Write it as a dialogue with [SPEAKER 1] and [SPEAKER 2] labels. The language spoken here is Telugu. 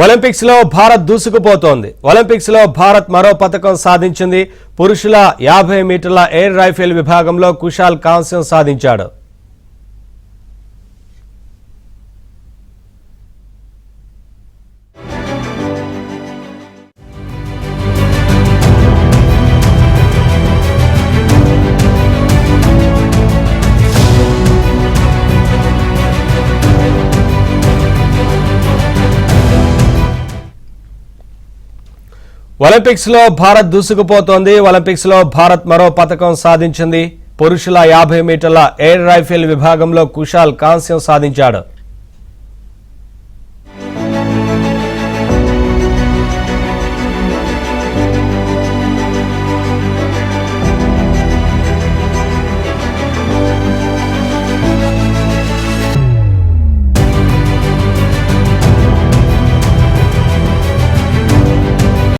[SPEAKER 1] ఒలింపిక్స్ లో భారత్ దూసుకుపోతోంది. ఒలింపిక్స్ లో భారత్ మరో పతకం సాధించింది. పురుషుల 50 మీటర్ల ఎయిర్ రైఫిల్ విభాగంలో కుశాల్ కాంస్యం సాధించాడు. ఒలింపిక్స్ లో భారత్ దూసుకుపోతోంది. ఒలింపిక్స్ లో భారత్ మరో పతకం సాధించింది. పురుషుల 50 మీటర్ల ఎయిర్ రైఫిల్ విభాగంలో కుశాల్ కాంస్యం సాధించాడు.